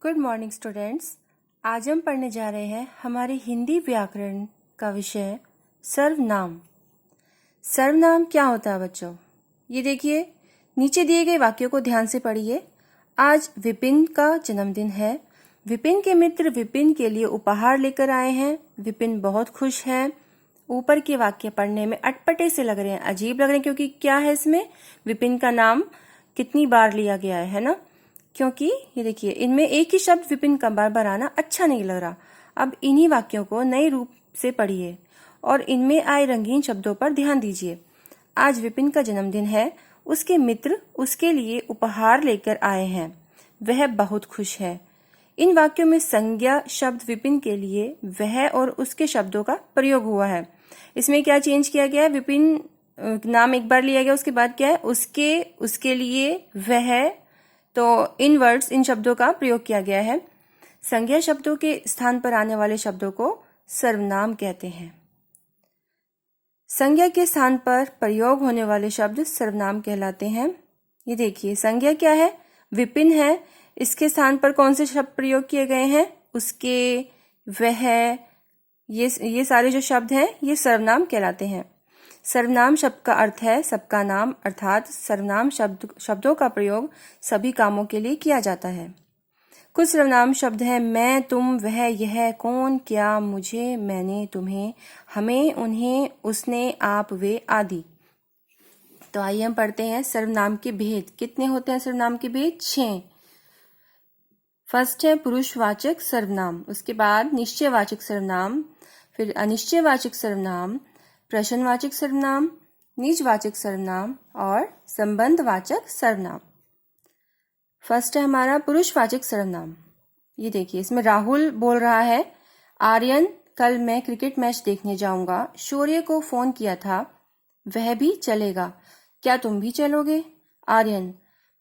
Good morning students. आज हम पढ़ने जा रहे हैं हमारे हिंदी व्याकरण का विषय सर्वनाम। सर्वनाम क्या होता है बच्चों? ये देखिए, नीचे दिए गए वाक्यों को ध्यान से पढ़िए। आज विपिन का जन्मदिन है। विपिन के मित्र विपिन के लिए उपहार लेकर आए हैं। विपिन बहुत खुश है। ऊपर के वाक्य पढ़ने में अटपटे से लग रहे हैं, अजीब लग रहे हैं, क्योंकि क्या है इसमें? विपिन का नाम कितनी बार लिया गया है ना? क्योंकि ये देखिए, इनमें एक ही शब्द विपिन का बार बार आना अच्छा नहीं लग रहा। अब इन्हीं वाक्यों को नए रूप से पढ़िए और इनमें आए रंगीन शब्दों पर ध्यान दीजिए। आज विपिन का जन्मदिन है। उसके मित्र उसके लिए उपहार लेकर आए हैं। वह बहुत खुश है। इन वाक्यों में संज्ञा शब्द विपिन के लिए वह और उसके शब्दों का प्रयोग हुआ है। इसमें क्या चेंज किया गया है? विपिन नाम एक बार लिया गया, उसके बाद क्या है? उसके, उसके लिए, वह। तो इन वर्ड्स, इन शब्दों का प्रयोग किया गया है। संज्ञा शब्दों के स्थान पर आने वाले शब्दों को सर्वनाम कहते हैं। संज्ञा के स्थान पर प्रयोग होने वाले शब्द सर्वनाम कहलाते हैं। ये देखिए, संज्ञा क्या है? विपिन है। इसके स्थान पर कौन से शब्द प्रयोग किए गए हैं? उसके, वह, ये सारे जो शब्द हैं ये सर्वनाम कहलाते हैं। सर्वनाम शब्द का अर्थ है सबका नाम, अर्थात सर्वनाम शब्दों का प्रयोग सभी कामों के लिए किया जाता है। कुछ सर्वनाम शब्द हैं मैं, तुम, वह, यह, कौन, क्या, मुझे, मैंने, तुम्हें, हमें, उन्हें, उसने, आप, वे आदि। तो आइए हम पढ़ते हैं सर्वनाम के भेद। कितने होते हैं सर्वनाम के भेद? 6। फर्स्ट है पुरुषवाचक सर्वनाम, उसके बाद निश्चयवाचक सर्वनाम, फिर अनिश्चयवाचक सर्वनाम, प्रश्नवाचक सर्वनाम, निजवाचक सर्वनाम और संबंधवाचक सर्वनाम। फर्स्ट है हमारा पुरुषवाचक सर्वनाम। ये देखिए, इसमें राहुल बोल रहा है, आर्यन, कल मैं क्रिकेट मैच देखने जाऊंगा। शौर्य को फोन किया था, वह भी चलेगा। क्या तुम भी चलोगे? आर्यन,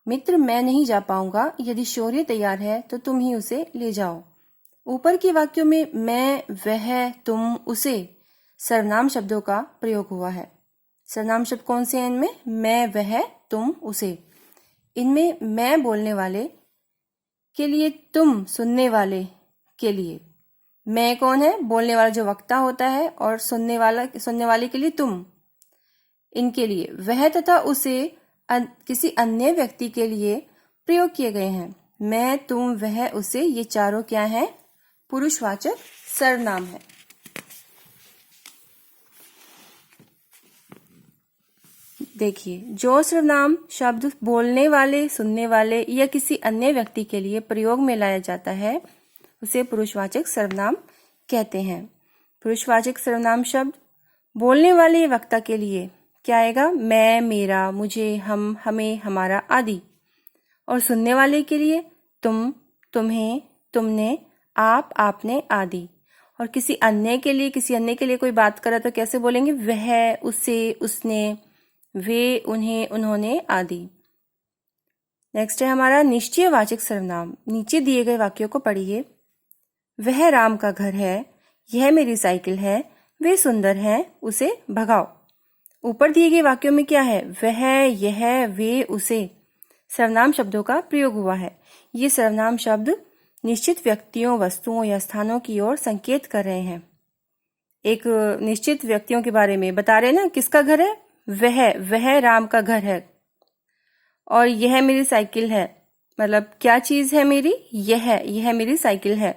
मित्र, मैं नहीं जा पाऊंगा। यदि शौर्य तैयार है तो तुम ही उसे ले जाओ। ऊपर के वाक्यों में मैं, वह, तुम, उसे सर्वनाम शब्दों का प्रयोग हुआ है। सर्वनाम शब्द कौन से हैं इनमें? मैं, वह, तुम, उसे। इनमें मैं बोलने वाले के लिए, तुम सुनने वाले के लिए। मैं कौन है? बोलने वाला जो वक्ता होता है, और सुनने वाले के लिए तुम, इनके लिए। वह तथा उसे किसी अन्य व्यक्ति के लिए प्रयोग किए गए हैं। मैं, तुम, वह, उसे, ये चारों क्या हैं? पुरुषवाचक सर्वनाम है। देखिए, जो सर्वनाम शब्द बोलने वाले, सुनने वाले या किसी अन्य व्यक्ति के लिए प्रयोग में लाया जाता है उसे पुरुषवाचक सर्वनाम कहते हैं। पुरुषवाचक सर्वनाम शब्द बोलने वाले वक्ता के लिए क्या आएगा? मैं, मेरा, मुझे, हम, हमें, हमारा आदि। और सुनने वाले के लिए तुम, तुम्हें, तुमने, आप, आपने आदि। और किसी अन्य के लिए कोई बात करा तो कैसे बोलेंगे? वह, उसे, उसने, वे, उन्हें, उन्होंने आदि। नेक्स्ट है हमारा निश्चयवाचक सर्वनाम। नीचे दिए गए वाक्यों को पढ़िए। वह राम का घर है, यह मेरी साइकिल है, वे सुंदर हैं, उसे भगाओ। ऊपर दिए गए वाक्यों में क्या है? वह, यह, वे, उसे सर्वनाम शब्दों का प्रयोग हुआ है। ये सर्वनाम शब्द निश्चित व्यक्तियों, वस्तुओं या स्थानों की ओर संकेत कर रहे हैं। एक निश्चित व्यक्तियों के बारे में बता रहे हैं ना, किसका घर है? वह राम का घर है। और यह मेरी साइकिल है, मतलब क्या चीज है मेरी? यह मेरी साइकिल है।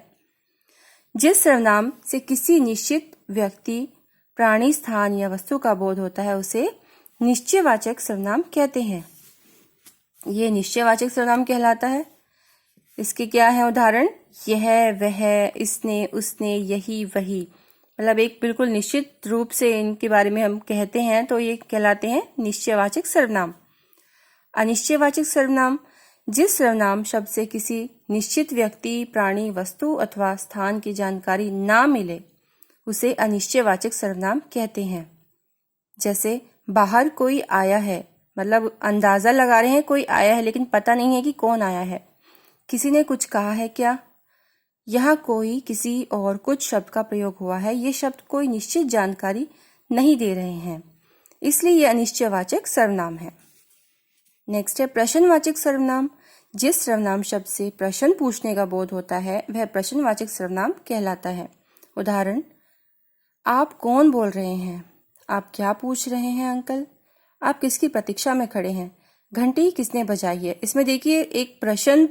जिस सर्वनाम से किसी निश्चित व्यक्ति, प्राणी, स्थान या वस्तु का बोध होता है उसे निश्चयवाचक सर्वनाम कहते हैं। ये निश्चयवाचक सर्वनाम कहलाता है। इसके क्या है उदाहरण? यह, वह, इसने, उसने, यही, वही। मतलब एक बिल्कुल निश्चित रूप से इनके बारे में हम कहते हैं तो ये कहलाते हैं निश्चयवाचक सर्वनाम। अनिश्चयवाचक सर्वनाम जिस सर्वनाम शब्द से किसी निश्चित व्यक्ति, प्राणी, वस्तु अथवा स्थान की जानकारी ना मिले उसे अनिश्चयवाचक सर्वनाम कहते हैं। जैसे बाहर कोई आया है, मतलब अंदाजा लगा रहे हैं कोई आया है लेकिन पता नहीं है कि कौन आया है। किसी ने कुछ कहा है क्या? यहाँ कोई, किसी और कुछ शब्द का प्रयोग हुआ है। ये शब्द कोई निश्चित जानकारी नहीं दे रहे हैं, इसलिए ये अनिश्चयवाचक सर्वनाम है। नेक्स्ट है प्रश्नवाचक सर्वनाम। जिस सर्वनाम शब्द से प्रश्न पूछने का बोध होता है वह प्रश्नवाचक सर्वनाम कहलाता है। उदाहरण, आप कौन बोल रहे हैं? आप क्या पूछ रहे हैं अंकल? आप किसकी प्रतीक्षा में खड़े हैं? घंटी किसने बजाई है? इसमें देखिए एक प्रश्न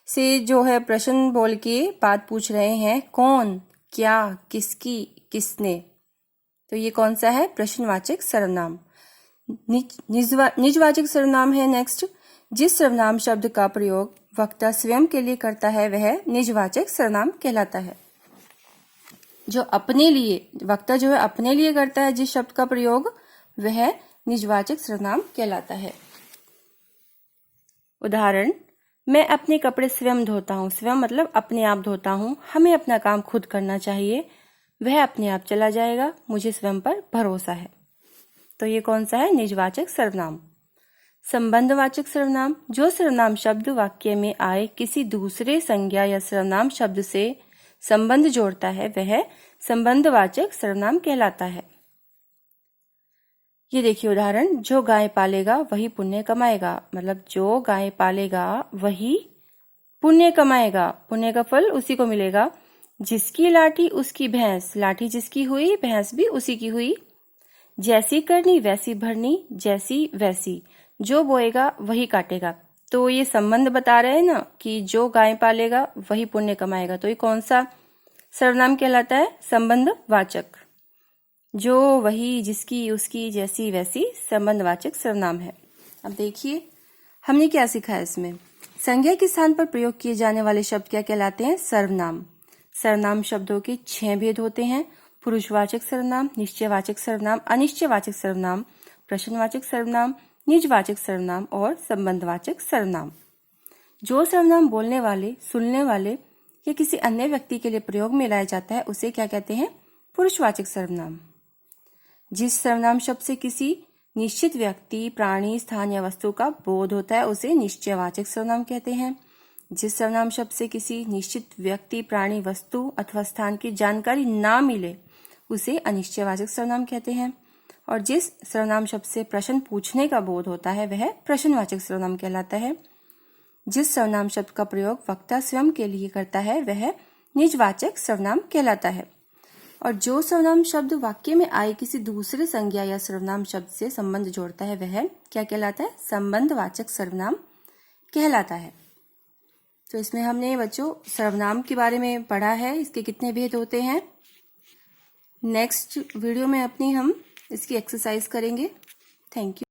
से जो है प्रश्न बोल के बात पूछ रहे हैं, कौन, क्या, किसकी, किसने। तो ये कौन सा है? प्रश्नवाचक सर्वनाम। निजवाचक सर्वनाम है नेक्स्ट। जिस सर्वनाम शब्द का प्रयोग वक्ता स्वयं के लिए करता है वह निजवाचक सर्वनाम कहलाता है। जो अपने लिए, वक्ता जो है अपने लिए करता है जिस शब्द का प्रयोग, वह निजवाचक सर्वनाम कहलाता है। उदाहरण, मैं अपने कपड़े स्वयं धोता हूँ। स्वयं मतलब अपने आप धोता हूँ। हमें अपना काम खुद करना चाहिए। वह अपने आप चला जाएगा। मुझे स्वयं पर भरोसा है। तो ये कौन सा है? निजवाचक सर्वनाम। संबंधवाचक सर्वनाम, जो सर्वनाम शब्द वाक्य में आए किसी दूसरे संज्ञा या सर्वनाम शब्द से संबंध जोड़ता है वह संबंधवाचक सर्वनाम कहलाता है। ये देखिए उदाहरण, जो गाय पालेगा वही पुण्य कमाएगा। मतलब जो गाय पालेगा वही पुण्य कमाएगा। पुण्य का फल उसी को मिलेगा। जिसकी लाठी उसकी भैंस, लाठी जिसकी हुई भैंस भी उसी की हुई। जैसी करनी वैसी भरनी, जैसी वैसी। जो बोएगा वही काटेगा। तो ये संबंध बता रहे हैं ना कि जो गाय पालेगा वही पुण्य कमाएगा। तो ये कौन सा सर्वनाम कहलाता है? संबंधवाचक। जो, वही, जिसकी, उसकी, जैसी, वैसी संबंधवाचक सर्वनाम है। अब देखिए हमने क्या सीखा है इसमें। संज्ञा के स्थान पर प्रयोग किए जाने वाले शब्द क्या कहलाते हैं? सर्वनाम। सर्वनाम शब्दों के 6 भेद होते हैं। पुरुषवाचक सर्वनाम, निश्चयवाचक सर्वनाम, अनिश्चयवाचक सर्वनाम, प्रश्नवाचक सर्वनाम, निजवाचक सर्वनाम और संबंधवाचक सर्वनाम। जो सर्वनाम बोलने वाले, सुनने वाले या किसी अन्य व्यक्ति के लिए प्रयोग में लाया जाता है उसे क्या कहते हैं? पुरुषवाचक सर्वनाम। जिस सर्वनाम शब्द से किसी निश्चित व्यक्ति, प्राणी, स्थान या वस्तु का बोध होता है उसे निश्चयवाचक सर्वनाम कहते हैं। जिस सर्वनाम शब्द से किसी निश्चित व्यक्ति, प्राणी, वस्तु अथवा स्थान की जानकारी ना मिले उसे अनिश्चयवाचक सर्वनाम कहते हैं। और जिस सर्वनाम शब्द से प्रश्न पूछने का बोध होता है वह प्रश्नवाचक सर्वनाम कहलाता है। जिस सर्वनाम शब्द का प्रयोग वक्ता स्वयं के लिए करता है वह निजवाचक सर्वनाम कहलाता है। और जो सर्वनाम शब्द वाक्य में आए किसी दूसरे संज्ञा या सर्वनाम शब्द से संबंध जोड़ता है वह क्या कहलाता है? संबंधवाचक सर्वनाम कहलाता है। तो इसमें हमने बच्चों सर्वनाम के बारे में पढ़ा है, इसके कितने भेद होते हैं। नेक्स्ट वीडियो में हम इसकी एक्सरसाइज करेंगे। Thank you.